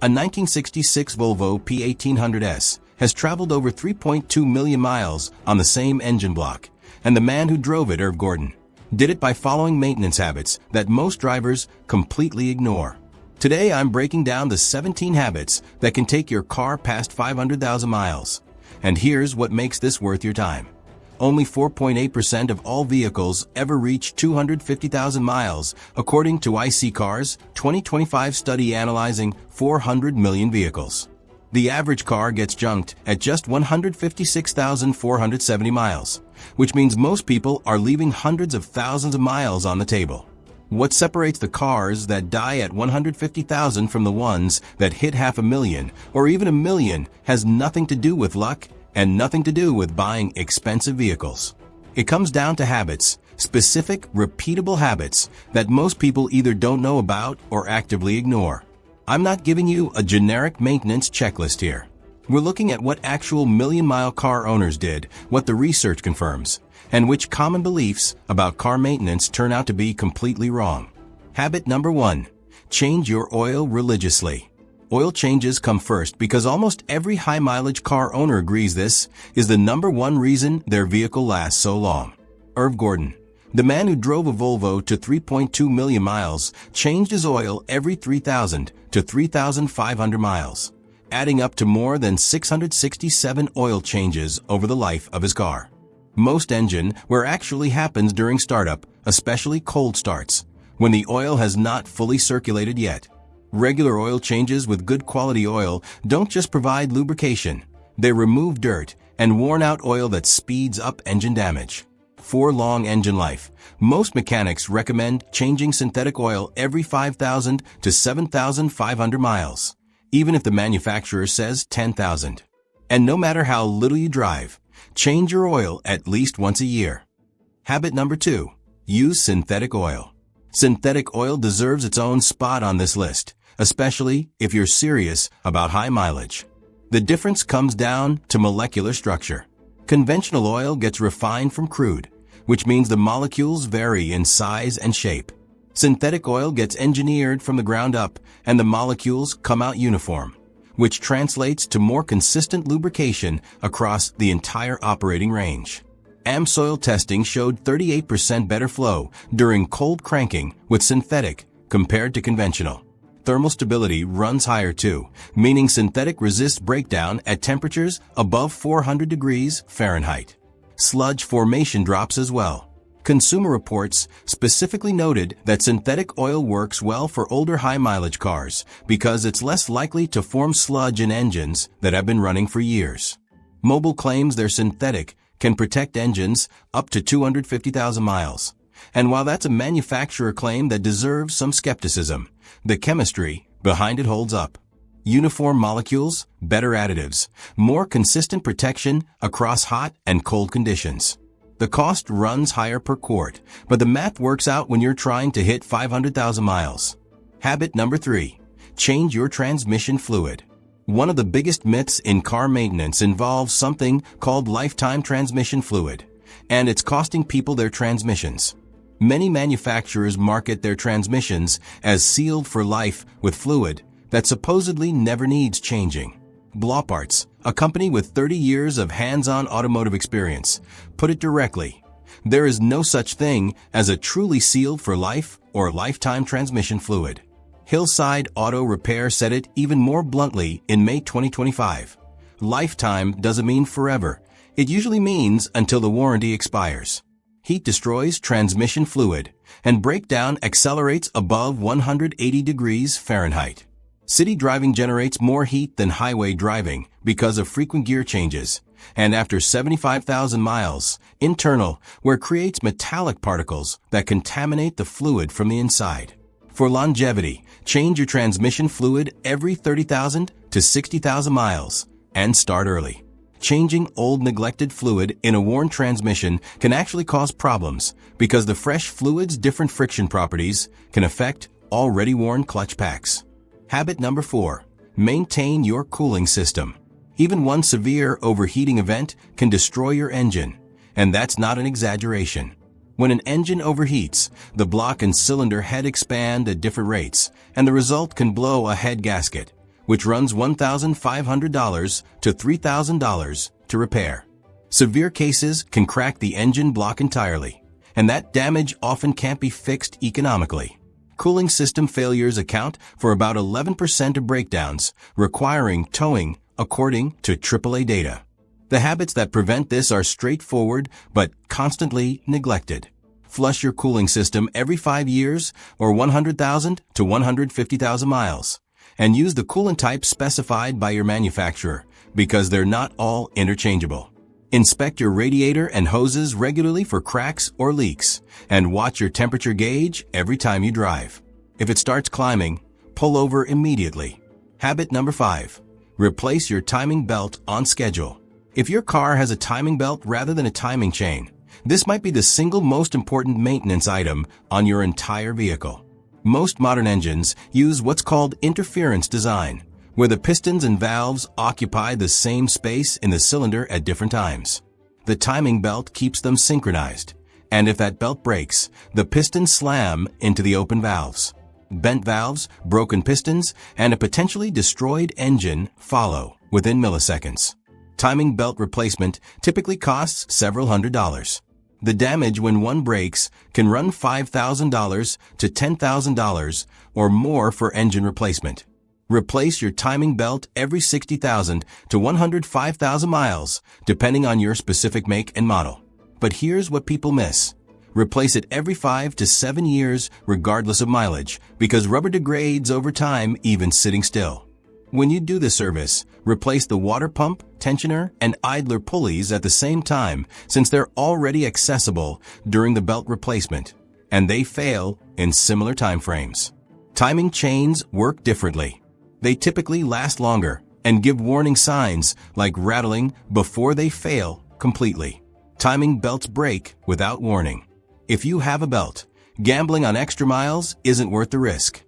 A 1966 Volvo P1800S has traveled over 3.2 million miles on the same engine block, and the man who drove it, Irv Gordon, did it by following maintenance habits that most drivers completely ignore. Today I'm breaking down the 17 habits that can take your car past 500,000 miles. And here's what makes this worth your time. Only 4.8% of all vehicles ever reach 250,000 miles, according to IC Cars' 2025 study analyzing 400 million vehicles. The average car gets junked at just 156,470 miles, which means most people are leaving hundreds of thousands of miles on the table. What separates the cars that die at 150,000 from the ones that hit 500,000 or even 1 million has nothing to do with luck and nothing to do with buying expensive vehicles. It comes down to habits, specific, repeatable habits that most people either don't know about or actively ignore. I'm not giving you a generic maintenance checklist here. We're looking at what actual million-mile car owners did, what the research confirms, and which common beliefs about car maintenance turn out to be completely wrong. Habit number 1. Change your oil religiously. Oil changes come first because almost every high-mileage car owner agrees this is the number one reason their vehicle lasts so long. Irv Gordon, the man who drove a Volvo to 3.2 million miles, changed his oil every 3,000 to 3,500 miles, adding up to more than 667 oil changes over the life of his car. Most engine wear actually happens during startup, especially cold starts, when the oil has not fully circulated yet. Regular oil changes with good quality oil don't just provide lubrication, they remove dirt and worn-out oil that speeds up engine damage. For long engine life, most mechanics recommend changing synthetic oil every 5,000 to 7,500 miles, even if the manufacturer says 10,000. And no matter how little you drive, change your oil at least once a year. Habit number 2. Use synthetic oil. Synthetic oil deserves its own spot on this list, especially if you're serious about high mileage. The difference comes down to molecular structure. Conventional oil gets refined from crude, which means the molecules vary in size and shape. Synthetic oil gets engineered from the ground up, and the molecules come out uniform, which translates to more consistent lubrication across the entire operating range. AmSoil testing showed 38% better flow during cold cranking with synthetic compared to conventional. Thermal stability runs higher too, meaning synthetic resists breakdown at temperatures above 400 degrees Fahrenheit. Sludge formation drops as well. Consumer Reports specifically noted that synthetic oil works well for older high-mileage cars because it's less likely to form sludge in engines that have been running for years. Mobil claims their synthetic can protect engines up to 250,000 miles. And while that's a manufacturer claim that deserves some skepticism, the chemistry behind it holds up. Uniform molecules, better additives, more consistent protection across hot and cold conditions. The cost runs higher per quart, but the math works out when you're trying to hit 500,000 miles. Habit number 3. Change your transmission fluid. One of the biggest myths in car maintenance involves something called lifetime transmission fluid, and it's costing people their transmissions. Many manufacturers market their transmissions as sealed for life with fluid that supposedly never needs changing. Blauparts, a company with 30 years of hands-on automotive experience, put it directly: there is no such thing as a truly sealed for life or lifetime transmission fluid. Hillside Auto Repair said it even more bluntly in May 2025. Lifetime doesn't mean forever. It usually means until the warranty expires. Heat destroys transmission fluid, and breakdown accelerates above 180 degrees Fahrenheit. City driving generates more heat than highway driving because of frequent gear changes, and after 75,000 miles, internal wear creates metallic particles that contaminate the fluid from the inside. For longevity, change your transmission fluid every 30,000 to 60,000 miles, and start early. Changing old neglected fluid in a worn transmission can actually cause problems because the fresh fluid's different friction properties can affect already worn clutch packs. Habit number 4. Maintain your cooling system. Even one severe overheating event can destroy your engine, and that's not an exaggeration. When an engine overheats, the block and cylinder head expand at different rates, and the result can blow a head gasket, which runs $1,500 to $3,000 to repair. Severe cases can crack the engine block entirely, and that damage often can't be fixed economically. Cooling system failures account for about 11% of breakdowns, requiring towing, according to AAA data. The habits that prevent this are straightforward but constantly neglected. Flush your cooling system every 5 years or 100,000 to 150,000 miles, and use the coolant type specified by your manufacturer because they're not all interchangeable. Inspect your radiator and hoses regularly for cracks or leaks, and watch your temperature gauge every time you drive. If it starts climbing, pull over immediately. Habit number 5. Replace your timing belt on schedule. If your car has a timing belt rather than a timing chain, this might be the single most important maintenance item on your entire vehicle. Most modern engines use what's called interference design, where the pistons and valves occupy the same space in the cylinder at different times. The timing belt keeps them synchronized, and if that belt breaks, the pistons slam into the open valves. Bent valves, broken pistons, and a potentially destroyed engine follow within milliseconds. Timing belt replacement typically costs several $100s. The damage when one breaks can run $5,000 to $10,000 or more for engine replacement. Replace your timing belt every 60,000 to 105,000 miles, depending on your specific make and model. But here's what people miss. Replace it every 5 to 7 years regardless of mileage, because rubber degrades over time even sitting still. When you do the service, replace the water pump, tensioner, and idler pulleys at the same time, since they're already accessible during the belt replacement, and they fail in similar time frames. Timing chains work differently. They typically last longer and give warning signs like rattling before they fail completely. Timing belts break without warning. If you have a belt, gambling on extra miles isn't worth the risk.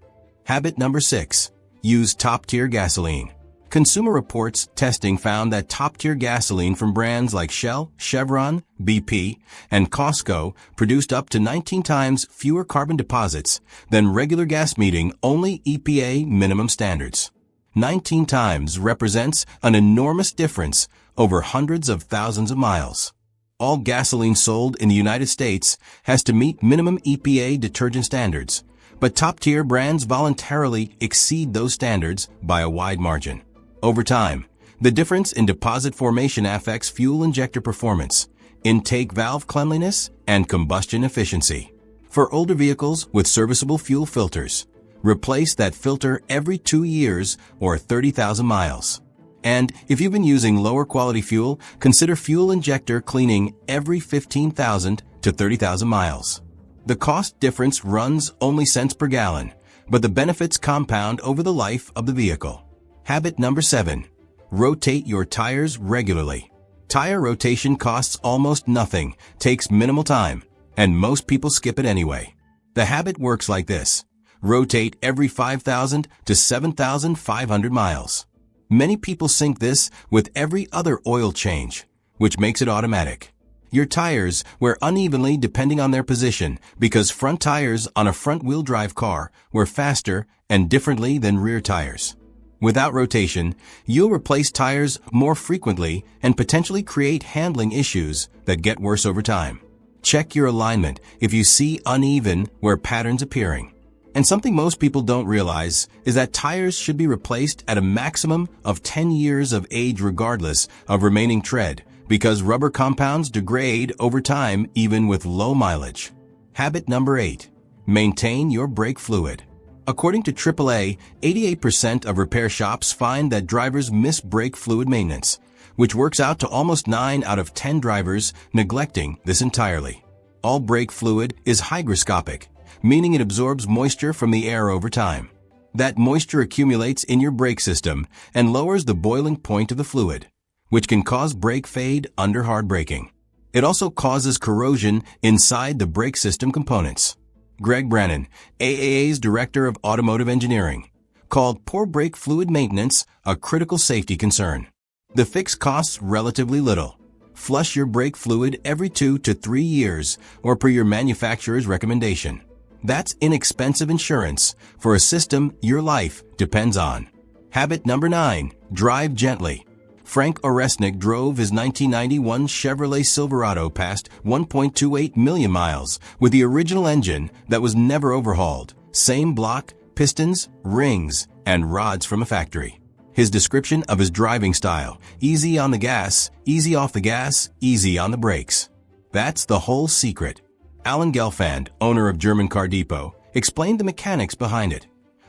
Habit number 6. Use top-tier gasoline. Consumer Reports testing found that top-tier gasoline from brands like Shell, Chevron, BP, and Costco produced up to 19 times fewer carbon deposits than regular gas meeting only EPA minimum standards. 19 times represents an enormous difference over hundreds of thousands of miles. All gasoline sold in the United States has to meet minimum EPA detergent standards, but top-tier brands voluntarily exceed those standards by a wide margin. Over time, the difference in deposit formation affects fuel injector performance, intake valve cleanliness, and combustion efficiency. For older vehicles with serviceable fuel filters, replace that filter every 2 years or 30,000 miles. And if you've been using lower quality fuel, consider fuel injector cleaning every 15,000 to 30,000 miles. The cost difference runs only cents per gallon, but the benefits compound over the life of the vehicle. Habit number 7. Rotate your tires regularly. Tire rotation costs almost nothing, takes minimal time, and most people skip it anyway. The habit works like this. Rotate every 5,000 to 7,500 miles. Many people sync this with every other oil change, which makes it automatic. Your tires wear unevenly depending on their position because front tires on a front-wheel drive car wear faster and differently than rear tires. Without rotation, you'll replace tires more frequently and potentially create handling issues that get worse over time. Check your alignment if you see uneven wear patterns appearing. And something most people don't realize is that tires should be replaced at a maximum of 10 years of age regardless of remaining tread, because rubber compounds degrade over time even with low mileage. Habit number 8. Maintain your brake fluid. According to AAA, 88% of repair shops find that drivers miss brake fluid maintenance, which works out to almost 9 out of 10 drivers neglecting this entirely. All brake fluid is hygroscopic, meaning it absorbs moisture from the air over time. That moisture accumulates in your brake system and lowers the boiling point of the fluid, which can cause brake fade under hard braking. It also causes corrosion inside the brake system components. Greg Brannon, AAA's Director of Automotive Engineering, called poor brake fluid maintenance a critical safety concern. The fix costs relatively little. Flush your brake fluid every 2 to 3 years or per your manufacturer's recommendation. That's inexpensive insurance for a system your life depends on. Habit number 9. Drive gently. Frank Oresnik drove his 1991 Chevrolet Silverado past 1.28 million miles with the original engine that was never overhauled. Same block, pistons, rings, and rods from a factory. His description of his driving style: easy on the gas, easy off the gas, easy on the brakes. That's the whole secret. Alan Gelfand, owner of German Car Depot, explained the mechanics behind it.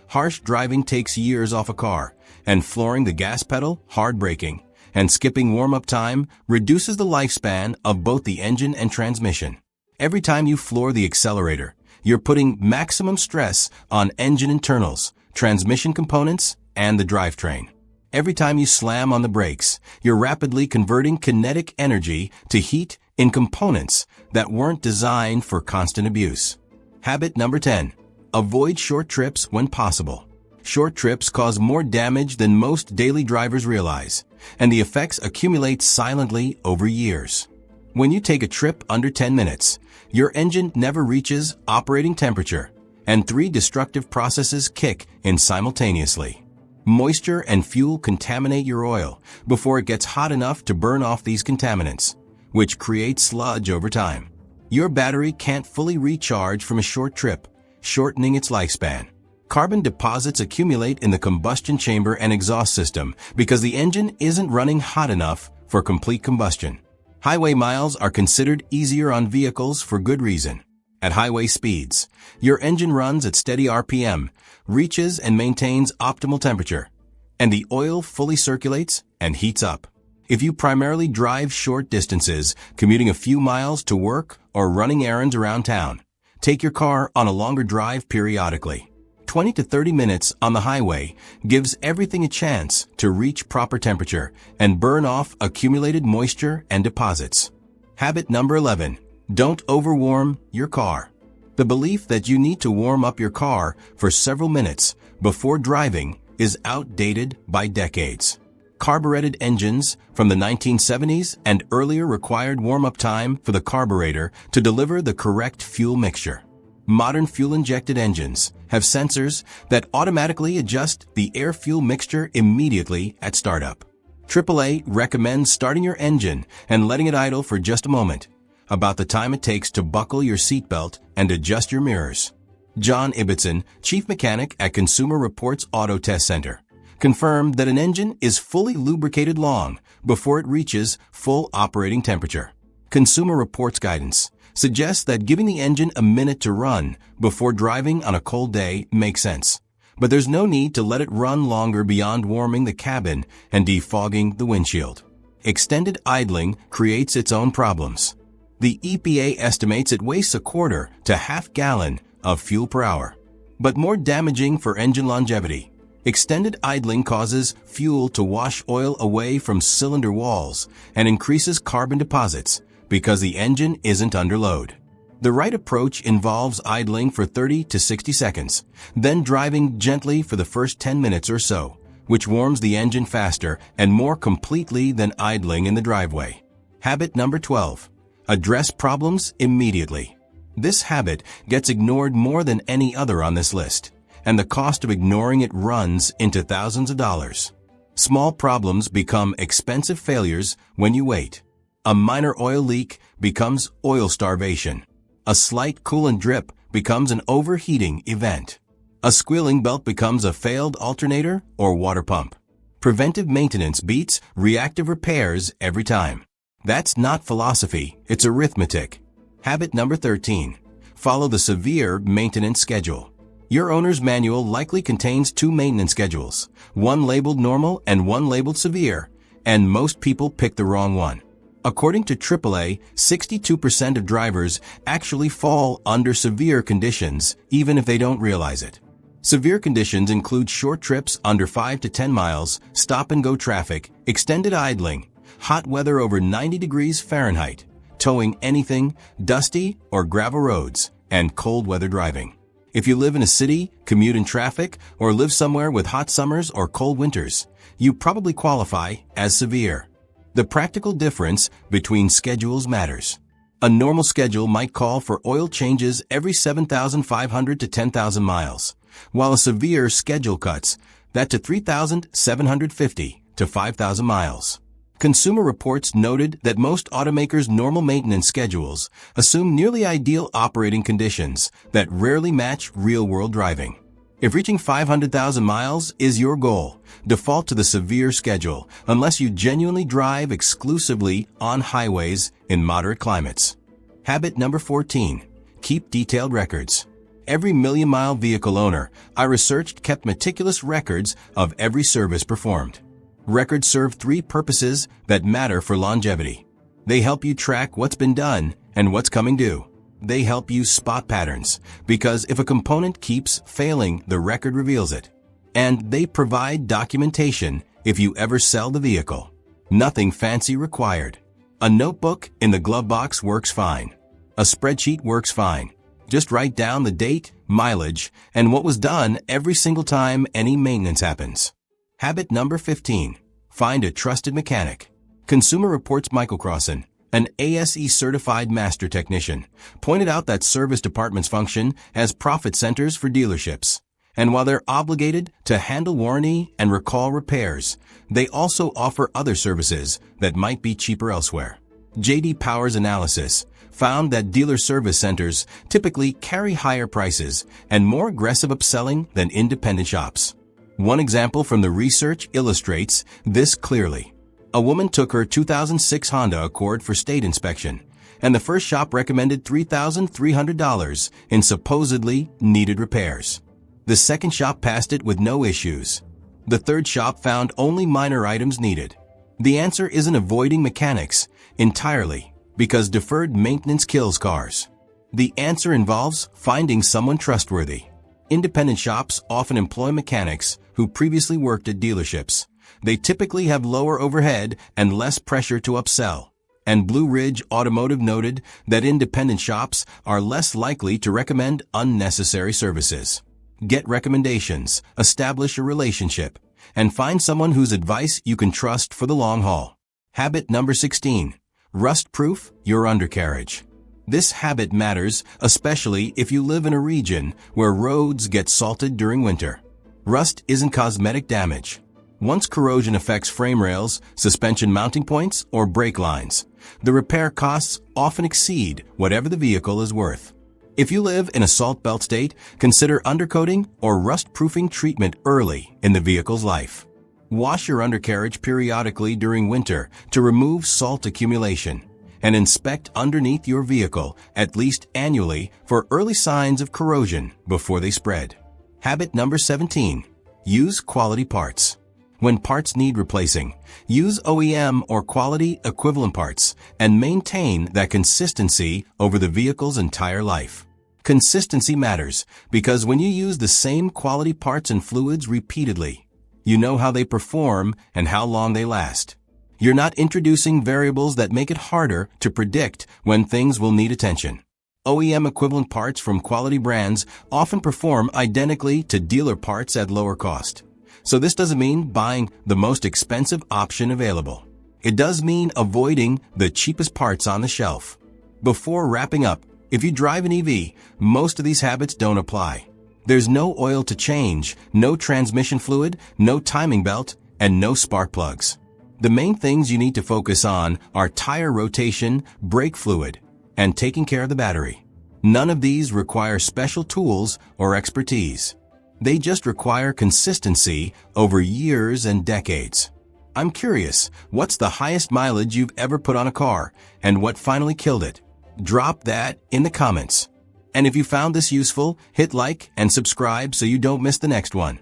Harsh driving takes years off a car, and flooring the gas pedal, hard braking, and skipping warm-up time reduces the lifespan of both the engine and transmission. Every time you floor the accelerator, you're putting maximum stress on engine internals, transmission components, and the drivetrain. Every time you slam on the brakes, you're rapidly converting kinetic energy to heat in components that weren't designed for constant abuse. Habit number 10. Avoid short trips when possible. Short trips cause more damage than most daily drivers realize, and the effects accumulate silently over years. When you take a trip under 10 minutes, your engine never reaches operating temperature, and 3 destructive processes kick in simultaneously. Moisture and fuel contaminate your oil before it gets hot enough to burn off these contaminants, which creates sludge over time. Your battery can't fully recharge from a short trip, shortening its lifespan. Carbon deposits accumulate in the combustion chamber and exhaust system because the engine isn't running hot enough for complete combustion. Highway miles are considered easier on vehicles for good reason. At highway speeds, your engine runs at steady RPM, reaches and maintains optimal temperature, and the oil fully circulates and heats up. If you primarily drive short distances, commuting a few miles to work or running errands around town, take your car on a longer drive periodically. 20 to 30 minutes on the highway gives everything a chance to reach proper temperature and burn off accumulated moisture and deposits. Habit number 11. Don't overwarm your car. The belief that you need to warm up your car for several minutes before driving is outdated by decades. Carbureted engines from the 1970s and earlier required warm-up time for the carburetor to deliver the correct fuel mixture. Modern fuel-injected engines have sensors that automatically adjust the air-fuel mixture immediately at startup. AAA recommends starting your engine and letting it idle for just a moment, about the time it takes to buckle your seatbelt and adjust your mirrors. John Ibbotson, chief mechanic at Consumer Reports Auto Test Center, confirmed that an engine is fully lubricated long before it reaches full operating temperature. Consumer Reports guidance suggests that giving the engine a minute to run before driving on a cold day makes sense, but there's no need to let it run longer beyond warming the cabin and defogging the windshield. Extended idling creates its own problems. The EPA estimates it wastes a quarter to half gallon of fuel per hour. But more damaging for engine longevity, extended idling causes fuel to wash oil away from cylinder walls and increases carbon deposits because the engine isn't under load. The right approach involves idling for 30 to 60 seconds, then driving gently for the first 10 minutes or so, which warms the engine faster and more completely than idling in the driveway. Habit number 12. Address problems immediately. This habit gets ignored more than any other on this list, and the cost of ignoring it runs into thousands of dollars. Small problems become expensive failures when you wait. A minor oil leak becomes oil starvation. A slight coolant drip becomes an overheating event. A squealing belt becomes a failed alternator or water pump. Preventive maintenance beats reactive repairs every time. That's not philosophy, it's arithmetic. Habit number 13. Follow the severe maintenance schedule. Your owner's manual likely contains 2 maintenance schedules, one labeled normal and one labeled severe, and most people pick the wrong one. According to AAA, 62% of drivers actually fall under severe conditions, even if they don't realize it. Severe conditions include short trips under 5 to 10 miles, stop-and-go traffic, extended idling, hot weather over 90 degrees Fahrenheit, towing anything, dusty or gravel roads, and cold weather driving. If you live in a city, commute in traffic, or live somewhere with hot summers or cold winters, you probably qualify as severe. The practical difference between schedules matters. A normal schedule might call for oil changes every 7,500 to 10,000 miles, while a severe schedule cuts that to 3,750 to 5,000 miles. Consumer Reports noted that most automakers' normal maintenance schedules assume nearly ideal operating conditions that rarely match real-world driving. If reaching 500,000 miles is your goal, default to the severe schedule unless you genuinely drive exclusively on highways in moderate climates. Habit number 14. Keep detailed records. Every million-mile vehicle owner I researched kept meticulous records of every service performed. Records serve three purposes that matter for longevity. They help you track what's been done and what's coming due. They help you spot patterns, because if a component keeps failing, the record reveals it. And they provide documentation if you ever sell the vehicle. Nothing fancy required. A notebook in the glove box works fine. A spreadsheet works fine. Just write down the date, mileage, and what was done every single time any maintenance happens. Habit number 15. Find a trusted mechanic. Consumer Reports Michael Crossan, an ASE-certified master technician, pointed out that service departments function as profit centers for dealerships. And while they're obligated to handle warranty and recall repairs, they also offer other services that might be cheaper elsewhere. J.D. Power's analysis found that dealer service centers typically carry higher prices and more aggressive upselling than independent shops. One example from the research illustrates this clearly. A woman took her 2006 Honda Accord for state inspection, and the first shop recommended $3,300 in supposedly needed repairs. The second shop passed it with no issues. The third shop found only minor items needed. The answer isn't avoiding mechanics entirely, because deferred maintenance kills cars. The answer involves finding someone trustworthy. Independent shops often employ mechanics who previously worked at dealerships. They typically have lower overhead and less pressure to upsell. And Blue Ridge Automotive noted that independent shops are less likely to recommend unnecessary services. Get recommendations, establish a relationship, and find someone whose advice you can trust for the long haul. Habit number 16. Rust-proof your undercarriage. This habit matters, especially if you live in a region where roads get salted during winter. Rust isn't cosmetic damage. Once corrosion affects frame rails, suspension mounting points, or brake lines, the repair costs often exceed whatever the vehicle is worth. If you live in a salt belt state, consider undercoating or rust-proofing treatment early in the vehicle's life. Wash your undercarriage periodically during winter to remove salt accumulation, and inspect underneath your vehicle at least annually for early signs of corrosion before they spread. Habit number 17. Use quality parts. When parts need replacing, use OEM or quality equivalent parts and maintain that consistency over the vehicle's entire life. Consistency matters because when you use the same quality parts and fluids repeatedly, you know how they perform and how long they last. You're not introducing variables that make it harder to predict when things will need attention. OEM equivalent parts from quality brands often perform identically to dealer parts at lower cost. So this doesn't mean buying the most expensive option available. It does mean avoiding the cheapest parts on the shelf. Before wrapping up, if you drive an EV, most of these habits don't apply. There's no oil to change, no transmission fluid, no timing belt, and no spark plugs. The main things you need to focus on are tire rotation, brake fluid, and taking care of the battery. None of these require special tools or expertise. They just require consistency over years and decades. I'm curious, what's the highest mileage you've ever put on a car, and what finally killed it? Drop that in the comments. And if you found this useful, hit like and subscribe so you don't miss the next one.